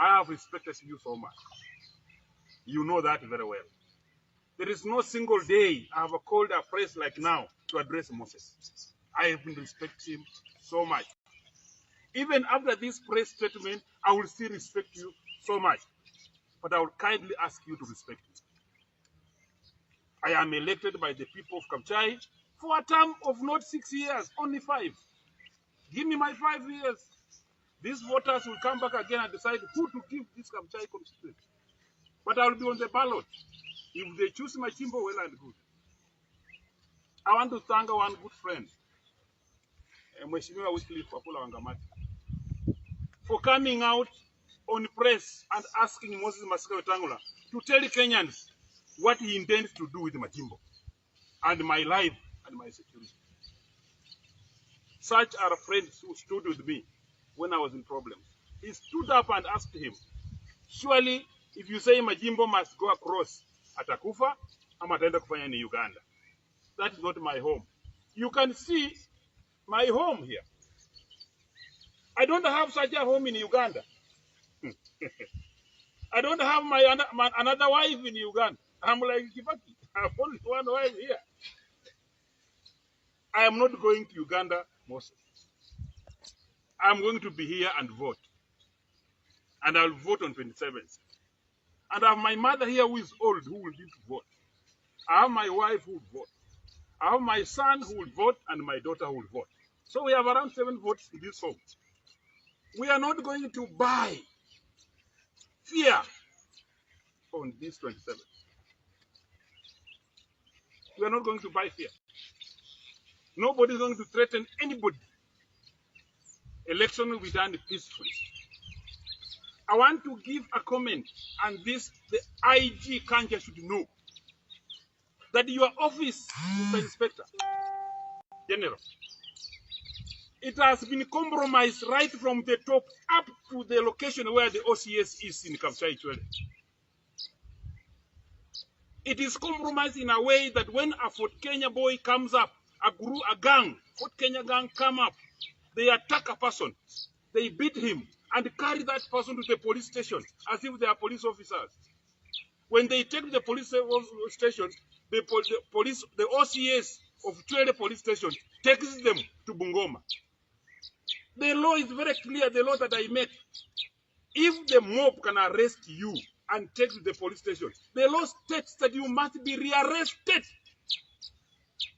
I have respected you so much. You know that very well. There is no single day I have called a press like now to address Moses. I have been respecting him so much. Even after this press statement, I will still respect you so much. But I will kindly ask you to respect me. I am elected by the people of Kabuchai for a term of not 6 years, only 5. Give me my 5 years. These voters will come back again and decide who to give this Kabuchai constituency. But I will be on the ballot. If they choose Majimbo, well and good. I want to thank one good friend, Mheshimiwa Wycliffe Wafula Wangamati, for coming out on press and asking Moses Wetang'ula to tell Kenyans what he intends to do with Majimbo and my life and my security. Such are friends who stood with me when I was in problems. He stood up and asked him, surely if you say Majimbo must go across, atakufa ama ataenda kufanya ni Uganda. That is not my home. You can see my home here. I don't have such a home in Uganda. I don't have another wife in Uganda. I'm like Kibaki. I have only one wife here. I am not going to Uganda, Moses. I'm going to be here and vote. And I'll vote on 27th. And I have my mother here who is old, who will need to vote. I have my wife who will vote. I have my son who will vote and my daughter who will vote. So we have around 7 votes in this home. We are not going to buy fear on this 27th. We are not going to buy fear. Nobody is going to threaten anybody. Election will be done peacefully. I want to give a comment, and this the IG Kanja should know that your office, Mr. Inspector General, it has been compromised right from the top up to the location where the OCS is in Kabuchai. It is compromised in a way that when a Fort Kenya boy comes up, a gang, Fort Kenya gang come up, they attack a person, they beat him, and carry that person to the police station as if they are police officers. When they take to the police station, the OCS of Chwele police station takes them to Bungoma. The law is very clear, the law that I make. If the mob can arrest you and take to the police station, the law states that you must be rearrested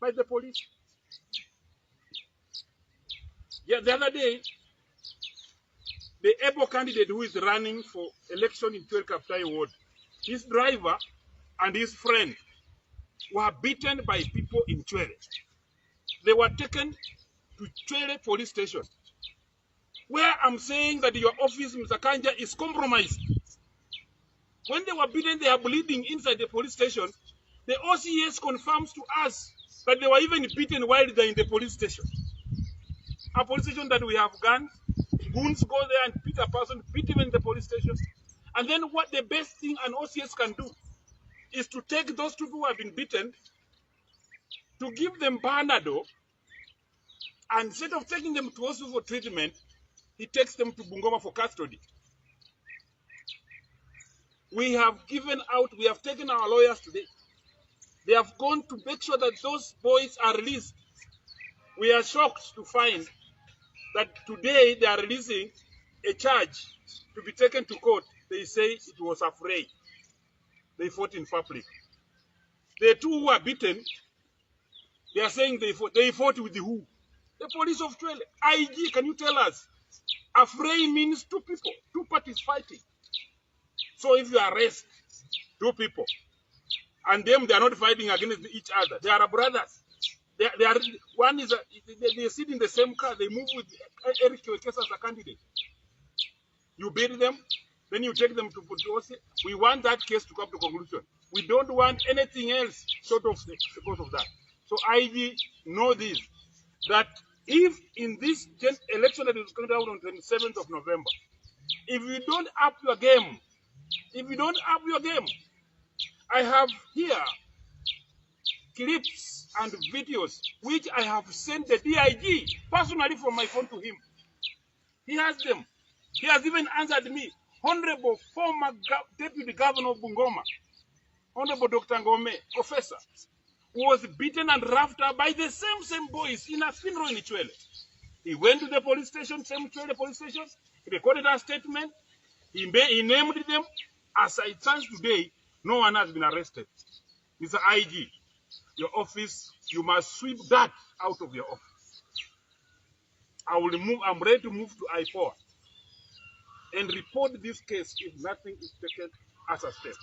by the police. Yeah, the other day, the able candidate who is running for election in Chwele Kabuchai ward, his driver and his friend were beaten by people in Chwele. They were taken to Chwele police station, where I'm saying that your office, Mr. Kanja, is compromised. When they were beaten, they are bleeding inside the police station. The OCS confirms to us that they were even beaten while they're in the police station. A police station that we have guns, goons go there and beat a person, beat him in the police station. And then what the best thing an OCS can do is to take those people who have been beaten, to give them Panadol, and instead of taking them to hospital for treatment, he takes them to Bungoma for custody. We have taken our lawyers today. They have gone to make sure that those boys are released. We are shocked to find that today they are releasing a charge to be taken to court. They say it was afraid. They fought in public. The 2 who are beaten, they are saying they fought with the who? The police of Chwele. IG, can you tell us? Afraid means 2 people, 2 parties fighting. So if you arrest 2 people, and them, they are not fighting against each other. They are brothers. They sit in the same car. They move with Eric Wekesa as a candidate. You beat them, then you take them to Putosi. We want that case to come to conclusion. We don't want anything else short of because of that. So IG know this, that if in this election that is coming out on 27th of November, if you don't up your game, I have here clips and videos which I have sent the DIG personally from my phone to him. He has them. He has even answered me Honorable former Deputy Governor of Bungoma, Honorable Dr. Ngome, Professor, was beaten and roughed up by the same boys in a funeral in Ichwele. He went to the police station, same Ichwele police station, he recorded a statement, he named them. As it stands today, no one has been arrested. Mr. IG, your office, you must sweep that out of your office. I'm ready to move to I4 and report this case if nothing is taken as a step.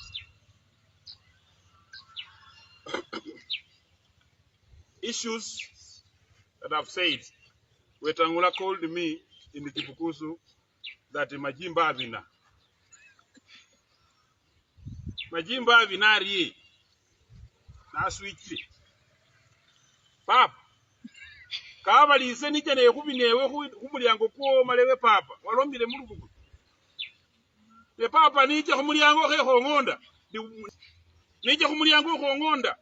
Issues that I've said, Wetang'ula called me in the Kipukusu that Majimbo Avina. Majimbo Avina rie. Na switch. Papa. Kaba lise niche ne kubinewe kumulyango ko malewe papa. Walombile mulugugu. Ye papa niche kumulyango ke hongonda. Niche kumulyango ko hongonda.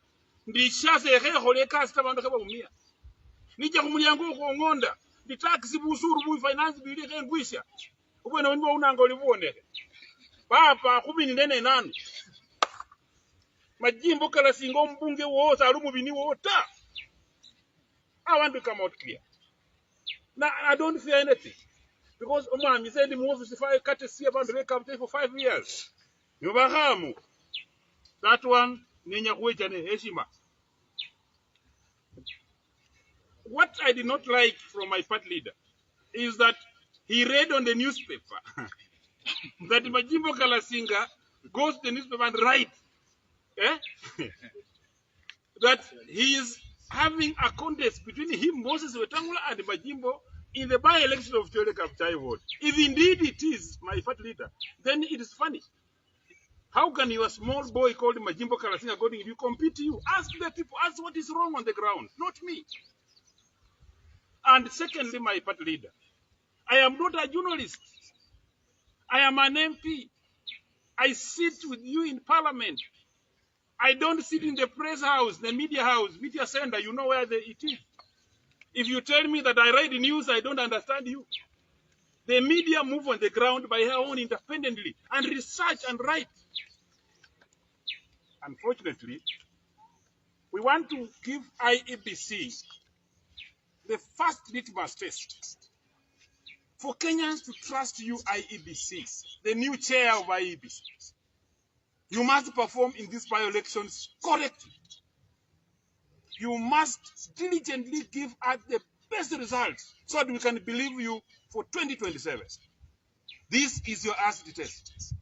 Ndi shase ke hole kasta bando ke bumia. Niche kumulyango ko hongonda. Ndi taxi busuru bu finance bili ke ngwisha. Ubona wenbo unango libone. Papa kubini nene nanu. Majimbo Kalasinga mbunge wote alumubini wote. I want to come out clear. Now I don't fear anything. Because Oman, he said the Moses if I cut a sea about the wake up for 5 years. Yubahamu. That one, Nenya Kuechane Heshima. What I did not like from my party leader is that he read on the newspaper that Majimbo Kalasinga goes to the newspaper and writes that he is having a contest between him, Moses Wetang'ula, and Majimbo in the by-election of Kabuchai ward. If indeed it is my party leader, then it is funny. How can your small boy called Majimbo Kalasinga going to compete to you? Ask the people, ask what is wrong on the ground, not me. And secondly, my party leader, I am not a journalist. I am an MP. I sit with you in parliament. I don't sit in the press house, the media center, you know where it is. If you tell me that I read news, I don't understand you. The media move on the ground by her own independently and research and write. Unfortunately, we want to give IEBC the first litmus test for Kenyans to trust you, IEBC, the new chair of IEBC. You must perform in these by-elections correctly. You must diligently give us the best results so that we can believe you for 2027. This is your acid test.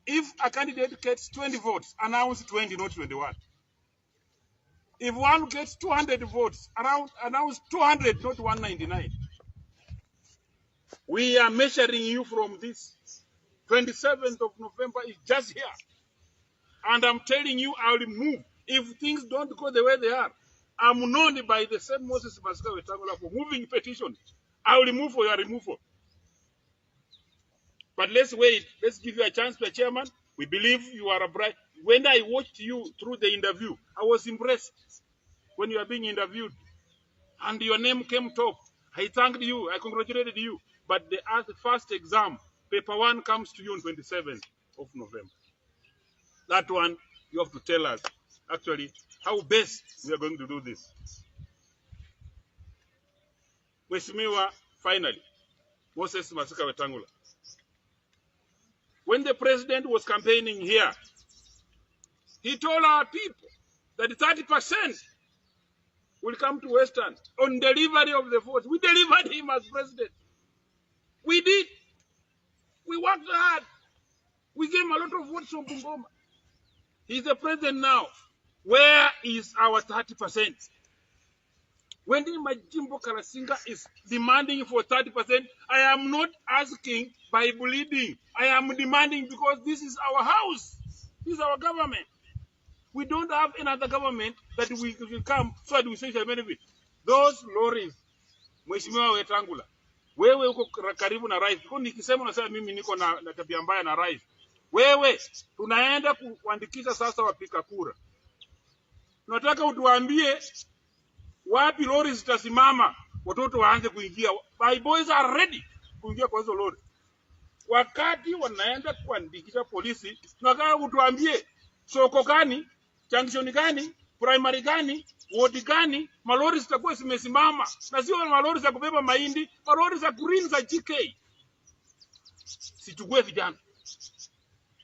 If a candidate gets 20 votes, announce 20, not 21. If one gets 200 votes, announce 200, not 199. We are measuring you from this. 27th of November is just here. And I'm telling you, I will move. If things don't go the way they are, I'm known by the same Moses Wetang'ula for moving petitions. I will move for your removal. But let's wait. Let's give you a chance, Mr. Chairman. We believe you are a bright. When I watched you through the interview, I was impressed when you are being interviewed. And your name came top. I thanked you. I congratulated you. But the first exam, paper 1, comes to you on 27th of November. That one, you have to tell us, actually, how best we are going to do this. Mheshimiwa, finally, Moses Wetang'ula. When the president was campaigning here, he told our people that 30% will come to Western on delivery of the votes. We delivered him as president. We did. We worked hard. We gave him a lot of votes from Bungoma. He's the president now. Where is our 30%? When the Majimbo Kalasinga is demanding for 30%, I am not asking by bleeding. I am demanding because this is our house. This is our government. We don't have another government that we will come so that we say shall benefit. Those lorries, Mheshimiwa Wetang'ula, wewe uko karibu na rais. Kwa nikisema unasema mimi niko na tabia mbaya na rais. Wewe tunaenda kuandikisha sasa wapiga kura. Tunataka utuambie wapi lori zitasimama watoto waanze kuingia. My boys are ready kuingia kwa hizo lori. Wakati wanaenda kuandikisha polisi, tunataka kutuambie soko gani, junction gani, primary gani, ward gani, malori zitakuwa zimesimama, na sio malori za kubeba mahindi, malori za green za GK. Situgue vijana.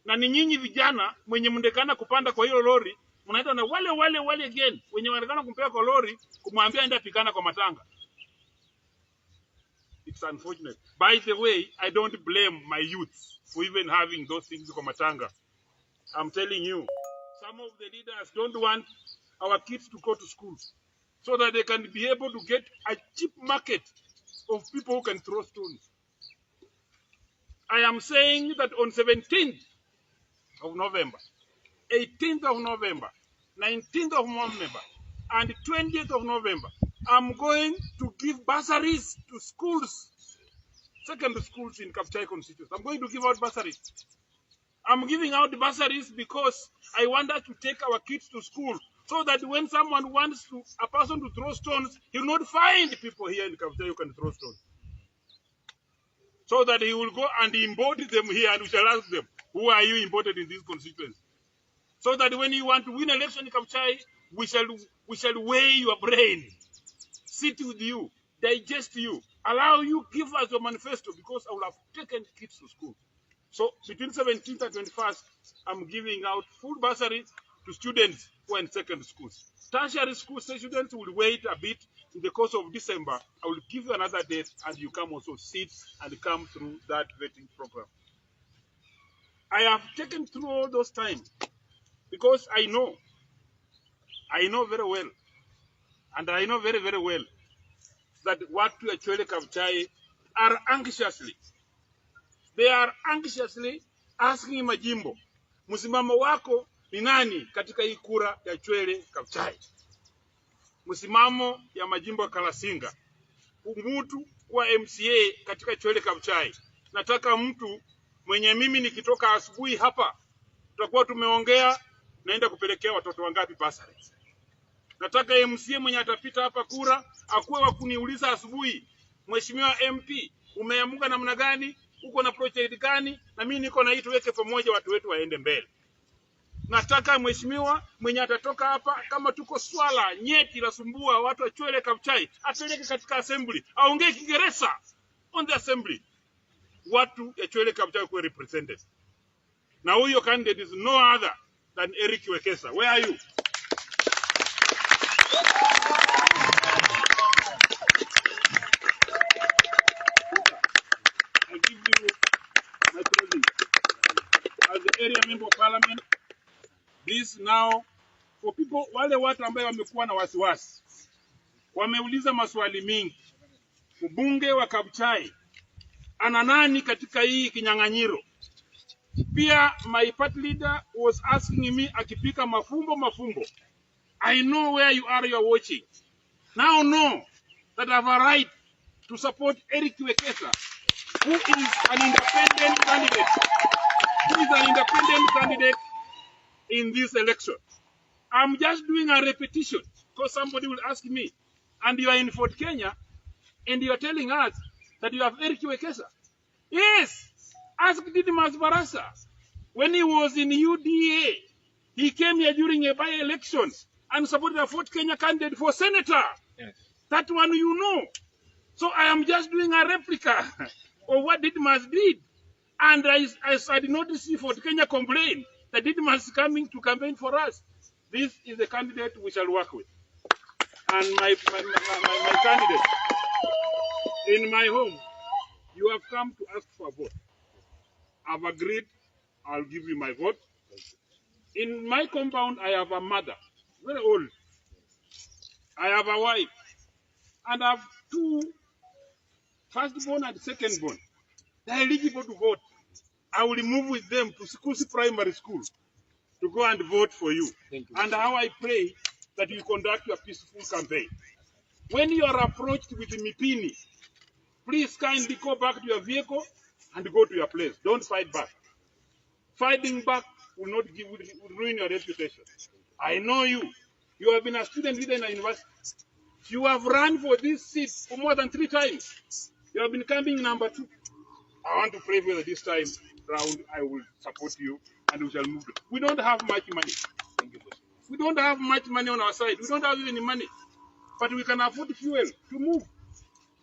Na ni nyinyi vijana mwenye mndekana kupanda kwa hiyo lori, mnaenda na wale again wenye wanataka kumpea kwa lori kumwambia aenda pikana kwa matanga. It's unfortunate. By the way, I don't blame my youth for even having those things kwa matanga. I'm telling you, some of the leaders don't want our kids to go to school so that they can be able to get a cheap market of people who can throw stones. I am saying that on 17th of November, 18th of November, 19th of November, and 20th of November, I'm going to give bursaries to schools, secondary schools in Kabuchai constituency. I'm going to give out bursaries. I'm giving out bursaries because I want us to take our kids to school so that when someone wants a person to throw stones, he will not find people here in Kabuchai who can throw stones. So that he will go and import them here, and we shall ask them, who are you imported in this constituency? So that when you want to win election in Kabuchai, we shall weigh your brain, sit with you, digest you, allow you, give us your manifesto, because I will have taken kids to school. So between 17th and 21st, I'm giving out full bursary to students who are in secondary schools. Tertiary school students will wait a bit. In the course of December, I will give you another date, and you come also sit and come through that vetting program. I have taken through all those times because I know very well, and I know very, very well that what to actually Kabuchai are anxiously. They are anxiously asking Majimbo, msimamo wako ni nani katika hii kura ya Chwele Kabuchai? Msimamo ya Majimbo Kalasinga, mtu kwa MCA katika Chwele Kabuchai. Nataka mtu mwenye mimi nikitoka asubuhi hapa, tutakuwa tumeongea naenda kupelekea watoto wangapi basari. Nataka MCA mwenye atapita hapa kura, akuwe wa kuniuliza asubuhi, Mheshimiwa MP, umeamuka namna gani? Uko na project gani? Na mimi niko na hii, tuweke pamoja watu wetu waende mbele. Nataka mheshimiwa mwenye atatoka hapa, kama tuko swala nyeti la sumbua watu wa Chwele Kabuchai, apeleke katika assembly, aongee Kiingereza on the assembly. Watu ya Chwele Kabuchai kuwe represented. Na huyo candidate is no other than Eric Wekesa. Where are you? I give you my present as the area member of parliament. This now for people wale watu ambao wamekuwa na wasiwasi, wameuliza maswali mingi. Mbunge wa Kabuchai ana nani katika hii kinyang'anyiro? Pia my party leader was asking me akipika mafumbo. I know where you are watching. Now know that I have a right to support Eric Wekesa, who is an independent candidate. Who is an independent candidate in this election. I'm just doing a repetition because somebody will ask me, and you are in Fort Kenya, and you are telling us that you have Eric Wekesa. Yes, ask Didmas Barasa. When he was in UDA, he came here during a by-election and supported a Fort Kenya candidate for senator. Yes. That one you know. So I am just doing a replica of what Didmas did. And I did not see Fort Kenya complain that Didmas is coming to campaign for us. This is the candidate we shall work with. And my candidate, in my home, you have come to ask for a vote. I've agreed, I'll give you my vote. In my compound, I have a mother, very old. I have a wife. And I have two, firstborn and secondborn. They are eligible to vote. I will move with them to Sikusi Primary School to go and vote for you. Thank you. And how I pray that you conduct your peaceful campaign. When you are approached with Mipini, please kindly go back to your vehicle and go to your place. Don't fight back. Fighting back will not will ruin your reputation. I know you. You have been a student leader in a university. You have run for this seat for more than 3 times. You have been coming number 2. I want to pray whether this time round I will support you and we shall move. We don't have much money. Thank you. We don't have much money on our side. We don't have any money. But we can afford fuel to move,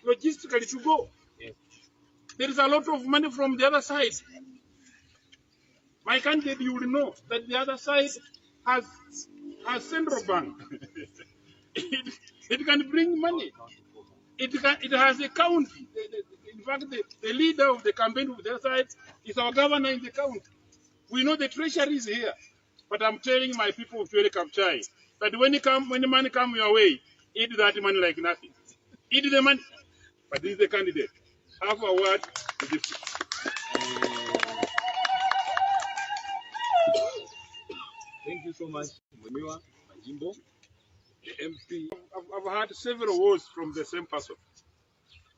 logistically to go. Yes. There is a lot of money from the other side. My candidate, you will know that the other side has central bank. it can bring money. It has a county. In fact, the leader of the campaign of the other side is our governor in the county. We know the treasury is here. But I'm telling my people of Kabuchai that when the money comes your way, eat that money like nothing. Eat the money. But this is the candidate. Have a word with this. Thank you so much, Mheshimiwa Majimbo, the MP. I've had several words from the same person.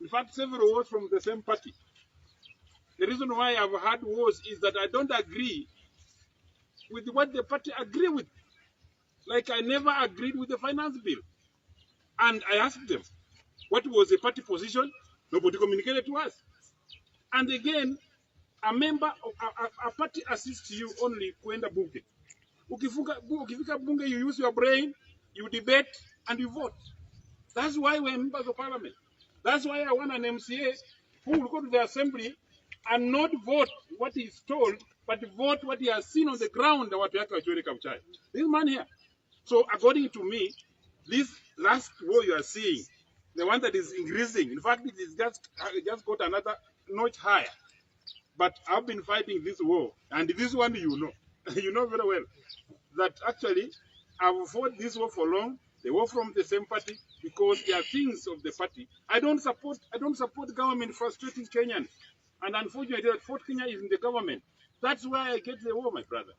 In fact, several words from the same party. The reason why I've had words is that I don't agree with what the party agree with. Like I never agreed with the finance bill. And I asked them, what was the party position? Nobody communicated to us. And again, a member of a party assists you only kwenda bunge. Ukifika bunge, you use your brain, you debate, and you vote. That's why we're members of parliament. That's why I want an MCA who will go to the assembly and not vote what he's told, but vote what he has seen on the ground. This man here. So according to me, this last war you are seeing, the one that is increasing, in fact, it is just got another notch higher. But I've been fighting this war, and this one you know, you know very well, that actually I've fought this war for long. They were from the same party because they are things of the party. I don't support government frustrating Kenyans, and unfortunately, that Fort Kenya is in the government. That's why I get the war, my brother.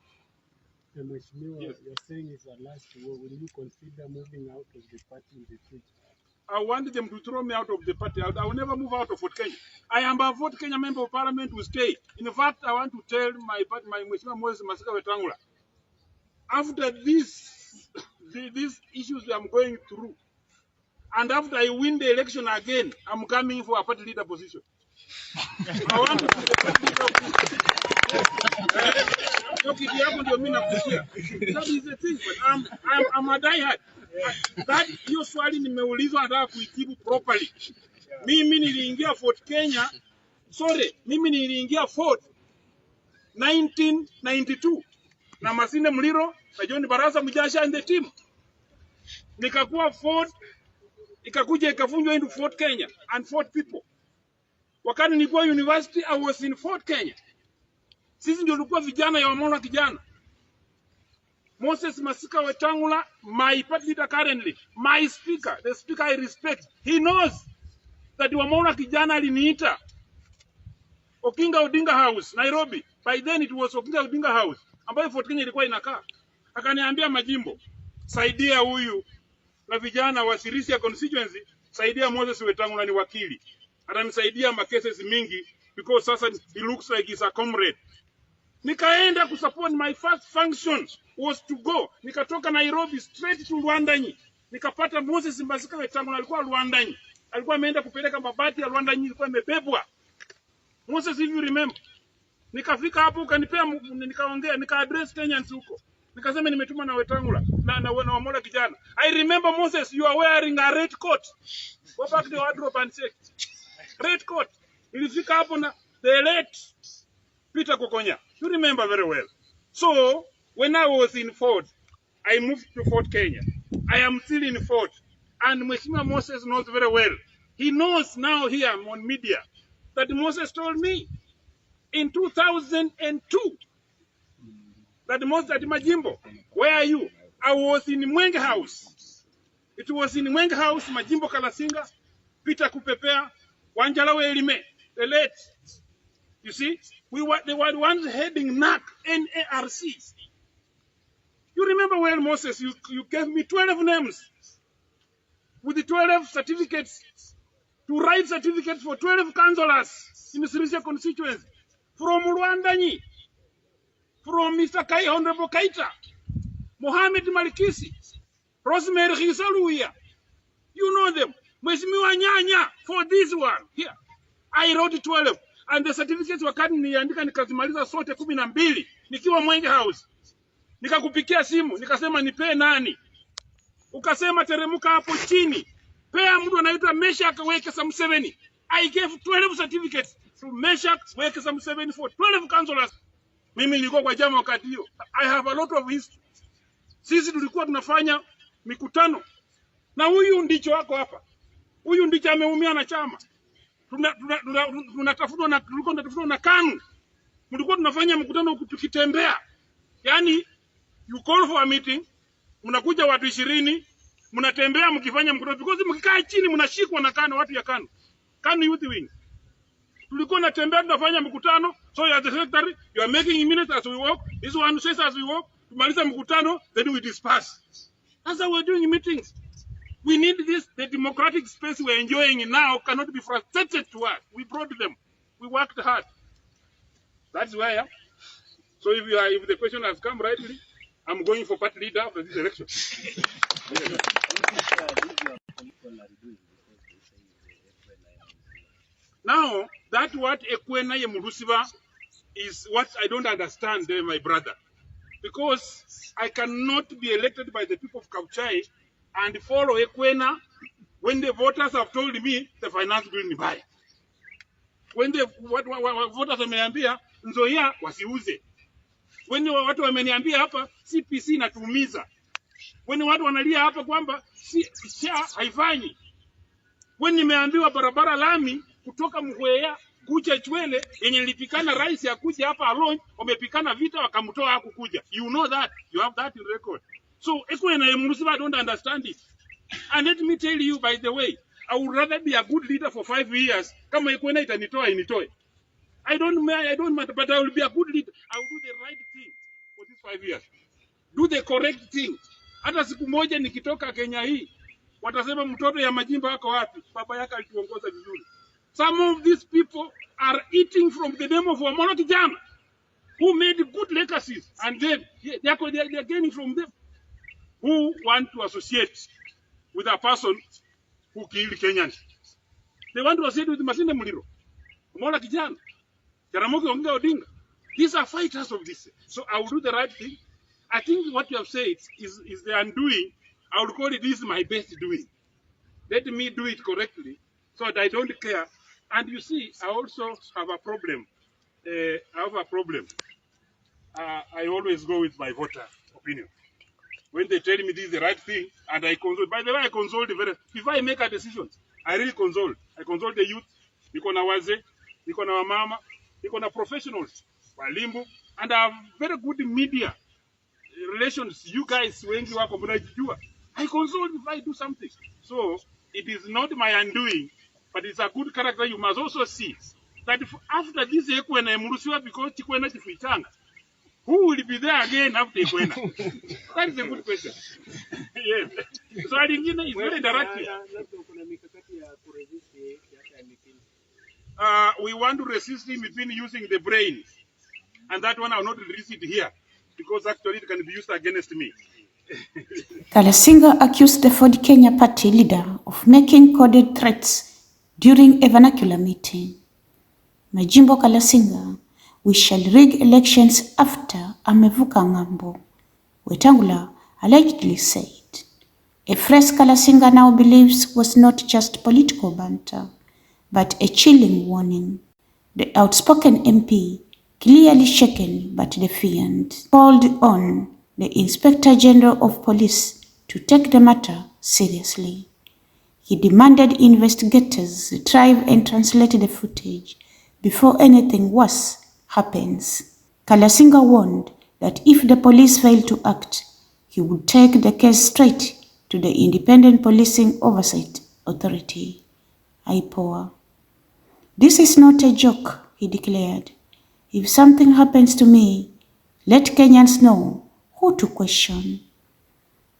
Mheshimiwa, yes. You're saying it's a last war. Will you consider moving out of the party in the future? I want them to throw me out of the party. I will never move out of Fort Kenya. I am a Fort Kenya member of parliament who stay. In fact, I want to tell my Speaker Moses Wetang'ula, after these issues I'm going through, and after I win the election again, I'm coming for a party leader position. I want to be the party leader. That is the thing, but I'm a diehard. That hiyo swali nimeulizwa nataka kuijibu properly. Mimi niliingia Fort Kenya, mimi niliingia Fort 1992 na Masinde Mliro na John Barasa Mjasha and the team. Nikakuwa Fort, ikakuja ikafunjwa into Fort Kenya and Fort people. Wakati nilikuwa university, I was in Fort Kenya. Sisi ndio tulikuwa vijana ya Wamona kijana. Moses Wetang'ula, my party leader currently, my speaker, the speaker I respect, he knows that Wamona kijana aliniita Okinga Odinga House, Nairobi. By then it was Okinga Odinga House, ambayo Fort Kenya ilikuwa inakaa. Akaniambia, Majimbo, saidia huyu na vijana wa Sirisia constituency, saidia Moses Wetang'ula ni wakili. Atanisaidia makeses mingi because sasa he looks like he's a comrade. Nikaenda kusupport. My first function was to go. Nikatoka Nairobi straight to Rwandanyi. Nikapata Moses Wetang'ula alikuwa Rwandanyi. Alikuwa ameenda kupeleka mabati ya Rwandanyi, ilikuwa imebebwa. Moses, if you remember. Nikafika hapo ukanipea, nikaongea, nika-address Kenyans huko. Nikasema nimetuma na Wetang'ula na Wamona kijana. I remember, Moses, you are wearing a red coat. Go back to the wardrobe and check. Red coat. Nilifika hapo na the late Peter Kokonya. You remember very well. So, when I was in Fort, I moved to Fort Kenya. I am still in Fort. And Mheshimiwa Moses knows very well. He knows now here on media that Moses told me in 2002 that Majimbo, where are you? I was in Mwenge House. It was in Mwenge House, Majimbo Kalasinga, Peter Kupepea, Wanjala Welime, the late. You see, they were the ones heading NARC, NARC. You remember well, Moses, you gave me 12 names with the 12 certificates, to write certificates for 12 councillors in the Sirisia constituency. From Rwandanyi, from Mr. Honorable Kaita, Mohamed Malikisi, Rosemary Hisaluya. You know them. Mheshimiwa Nyanya for this one. Here. I wrote 12. And the certificates wakati niliandika nikazimaliza sote 12 nikiwa Mwenge House. Nikakupikia simu, nikasema nipe nani? Ukasema teremuka hapo chini. Pea mtu anaitwa Meshak Wekesa Museveni. I gave 12 certificates to Meshak Wekesa Museveni for 12 councillors. Mimi nilikuwa kwa chama wakati hiyo. I have a lot of history. Sisi tulikuwa tunafanya mikutano. Na huyu ndicho wako hapa. Huyu ndicho ameumia na chama. Tunatafutwa na tulikuwa tunatafutwa na KANU. Tulikuwa tunafanya mkutano tukitembea. Yaani you call for a meeting, mnakuja watu 20, mnatembea mkifanya mkutano because mkikaa chini mnashikwa na KANU, watu ya KANU. KANU youth wing. Tulikuwa tunatembea tunafanya mkutano, so you are the secretary, you are making minutes as we walk, this one says as we walk, tumaliza mkutano, then we disperse. That's how we're doing meetings. We need this, the democratic space we're enjoying now cannot be frustrated to us. We brought them. We worked hard. That's why. So if the question has come rightly, I'm going for party leader for this election. Now, that what Ekwena Yemurusiva is what I don't understand, my brother. Because I cannot be elected by the people of Kabuchai and follow Ekwena when the voters have told me the finance bill ni mbaya. When the voters wameniambia Nzoia wasiuze. When watu wameniambia hapa CPC inatuumiza. When watu wanalia hapa kwamba SHA haifanyi. When nimeambiwa barabara lami kutoka Mhwea kuja Chwele yenye nilipikana rais ya kuja hapa alone, wamepikana vita wakamtoa hakukuja. You know that. You have that in record. So Ekwena Yemurusiva, I don't understand it. And let me tell you, by the way, I would rather be a good leader for 5 years. Kama Ekwena itanitoa initoe. I don't matter, but I will be a good leader. I will do the right thing for these 5 years. Do the correct thing. Hata siku moja nikitoka Kenya hii, watasema mtoto ya Majimbo wako wapi? Baba yake alituongoza vizuri. Some of these people are eating from the name of Wamolo Kijana, who made good legacies, and then they are gaining from them. Who want to associate with a person who killed Kenyans? They want to associate with Masinde Muliro, Wamolo Kijana, Jaramogi Oginga Odinga. These are fighters of this. So I will do the right thing. I think what you have said is the undoing. I will call it, this is my best doing. Let me do it correctly so that I don't care. And you see, I also have a problem. I always go with my voter opinion. When they tell me this is the right thing, and I consult. By the way, I consult before I make a decision. I really consult. I consult the youth, niko na wazee, niko na wamama, niko na professionals, walimu, and I have very good media relations. You guys, wengi wako mnajua. I consult if I do something. So it is not my undoing, but it's a good character. You must also see that after this Ekwena Yemurusiva, because Chikwena Chifuitanga, who will be there again after Ekwena? That is a good question. Yes. So I think it's very direct. We want to resist him between using the brain, and that one I will not release it here because actually it can be used against me. Kalasinga accused the Ford Kenya party leader of making coded threats during a vernacular meeting. Majimbo Kalasinga, we shall rig elections after amevuka ng'ambo, Wetang'ula allegedly said. A phrase Kalasinga now believes was not just political banter, but a chilling warning. The outspoken MP, clearly shaken but defiant, called on the Inspector General of Police to take the matter seriously. He demanded investigators retrieve and translate the footage before anything worse happens. Kalasinga warned that if the police failed to act, he would take the case straight to the Independent Policing Oversight Authority, IPOA. This is not a joke, he declared. If something happens to me, let Kenyans know who to question.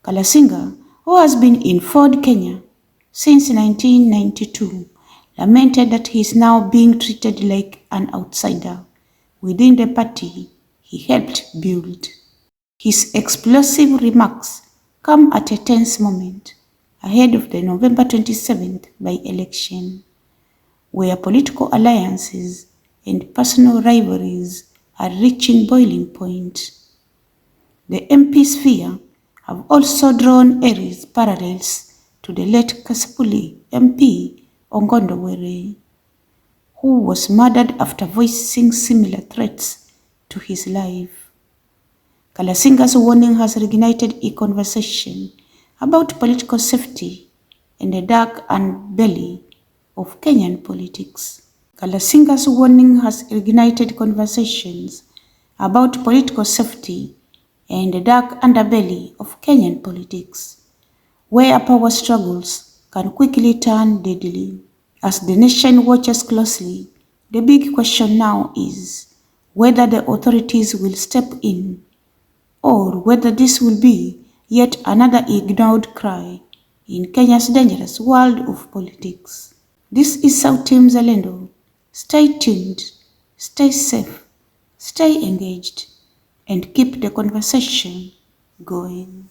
Kalasinga, who has been in Ford Kenya since 1992, lamented that he is now being treated like an outsider within the party he helped build. His explosive remarks come at a tense moment ahead of the November 27th by-election, where political alliances and personal rivalries are reaching boiling point. The MP sphere have also drawn eerie parallels to the late Kasipuli MP Ongondowere, who was murdered after voicing similar threats to his life. Kalasinga's warning has reignited a conversation about political safety and the dark underbelly of Kenyan politics. Kalasinga's warning has ignited conversations about political safety and the dark underbelly of Kenyan politics, where power struggles can quickly turn deadly. As the nation watches closely, the big question now is whether the authorities will step in or whether this will be yet another ignored cry in Kenya's dangerous world of politics. This is Sauti Mzalendo. Stay tuned, stay safe, stay engaged, and keep the conversation going.